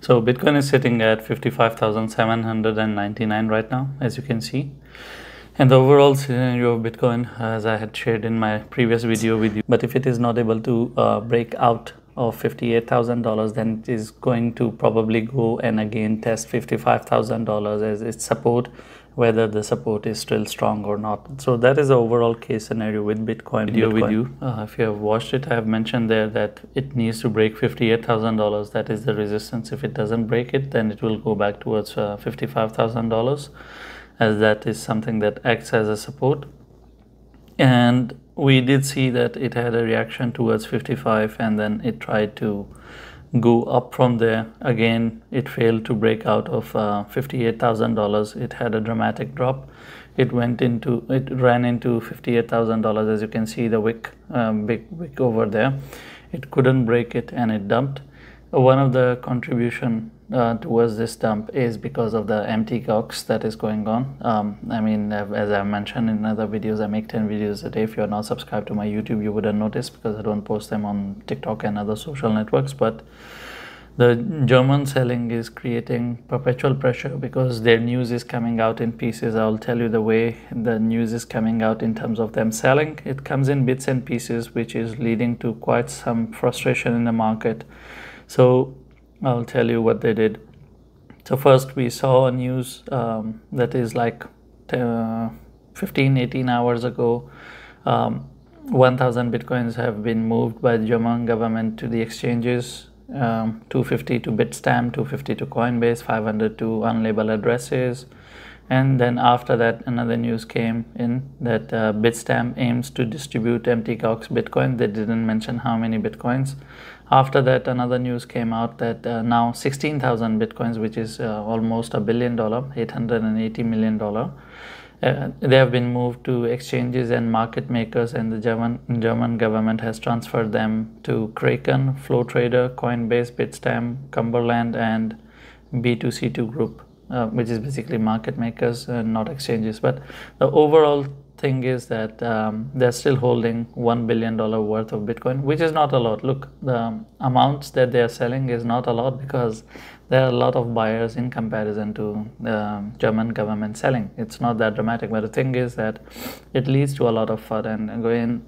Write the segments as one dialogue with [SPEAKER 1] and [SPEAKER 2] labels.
[SPEAKER 1] So Bitcoin is sitting at 55,799 right now, as you can see. And the overall scenario of Bitcoin, as I had shared in my previous video with you, but if it is not able to break out of $58,000, then it is going to probably go and again test $55,000 as its support, whether the support is still strong or not. So that is the overall case scenario with Bitcoin video with you. If you have watched it, I have mentioned there that it needs to break $58,000. That is the resistance. If it doesn't break it, then it will go back towards $55,000, as that is something that acts as a support. And we did see that it had a reaction towards 55, and then it tried to go up from there. Again, it failed to break out of $58,000. It had a dramatic drop. It ran into $58,000. As you can see, the wick, big wick over there. It couldn't break it and it dumped. One of the contribution towards this dump is because of the empty COX that is going on. I mean, as I mentioned in other videos, I make 10 videos a day. If you're not subscribed to my YouTube, you wouldn't notice because I don't post them on TikTok and other social networks. But the German selling is creating perpetual pressure because their news is coming out in pieces. I'll tell you the way the news is coming out in terms of them selling. It comes in bits and pieces, which is leading to quite some frustration in the market. So I'll tell you what they did. So first we saw a news that is like 15-18 hours ago. 1,000 Bitcoins have been moved by the German government to the exchanges. 250 to Bitstamp, 250 to Coinbase, 500 to unlabeled addresses. And then after that, another news came in that Bitstamp aims to distribute empty COX Bitcoin. They didn't mention how many Bitcoins. After that, another news came out that now 16,000 Bitcoins, which is almost $1 billion, $880 million, they have been moved to exchanges and market makers, and the German government has transferred them to Kraken, Flow Trader, Coinbase, Bitstamp, Cumberland, and B2C2 group. Which is basically market makers and not exchanges. But the overall thing is that they're still holding $1 billion worth of Bitcoin, which is not a lot. Look, the amounts that they are selling is not a lot because there are a lot of buyers in comparison to the German government selling. It's not that dramatic, but the thing is that it leads to a lot of FUD. And again,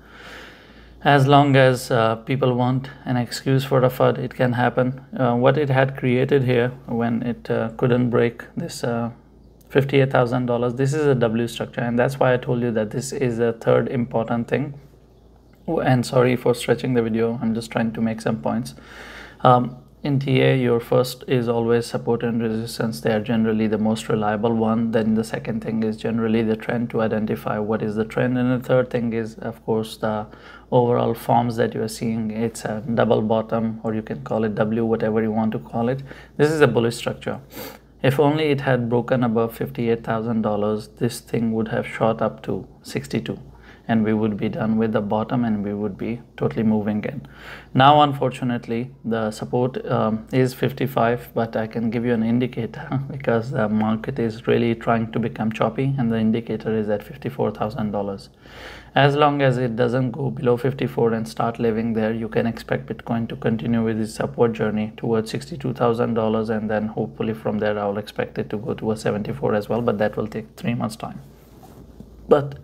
[SPEAKER 1] as long as people want an excuse for the FUD, it can happen. What it had created here when it couldn't break this $58,000, this is a W structure, and that's why I told you that this is a third important thing. And sorry for stretching the video, I'm just trying to make some points. In TA, your first is always support and resistance. They are generally the most reliable one. Then the second thing is generally the trend, to identify what is the trend. And the third thing is, of course, the overall forms that you are seeing. It's a double bottom, or you can call it W, whatever you want to call it. This is a bullish structure. If only it had broken above $58,000, this thing would have shot up to 62. And we would be done with the bottom and we would be totally moving in. Now, unfortunately, the support is 55, but I can give you an indicator because the market is really trying to become choppy, and the indicator is at $54,000. As long as it doesn't go below 54 and start living there, you can expect Bitcoin to continue with its upward journey towards $62,000, and then hopefully from there I'll expect it to go towards 74 as well, but that will take 3 months time. But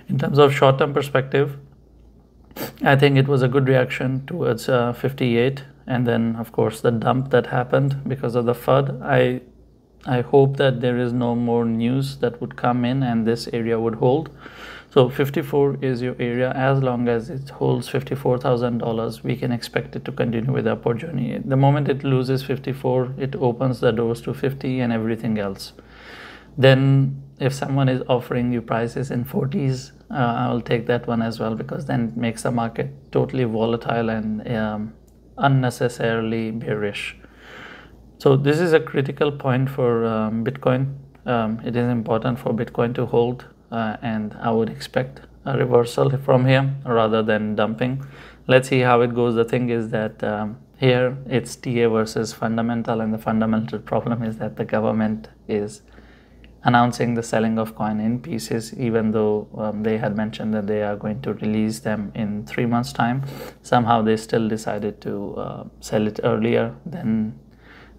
[SPEAKER 1] in terms of short-term perspective, I think it was a good reaction towards 58, and then of course the dump that happened because of the FUD. I hope that there is no more news that would come in and this area would hold. So 54 is your area. As long as it holds $54,000, we can expect it to continue with the upward journey. The moment it loses 54, it opens the doors to 50 and everything else. Then if someone is offering you prices in 40s, I will take that one as well, because then it makes the market totally volatile and unnecessarily bearish. So this is a critical point for Bitcoin. It is important for Bitcoin to hold, and I would expect a reversal from here rather than dumping. Let's see how it goes. The thing is that here it's TA versus fundamental, and the fundamental problem is that the government is announcing the selling of coin in pieces, even though they had mentioned that they are going to release them in 3 months time. Somehow they still decided to sell it earlier than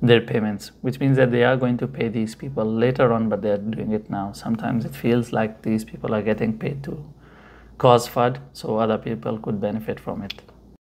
[SPEAKER 1] their payments, which means that they are going to pay these people later on, but they are doing it now. Sometimes it feels like these people are getting paid to cause FUD so other people could benefit from it.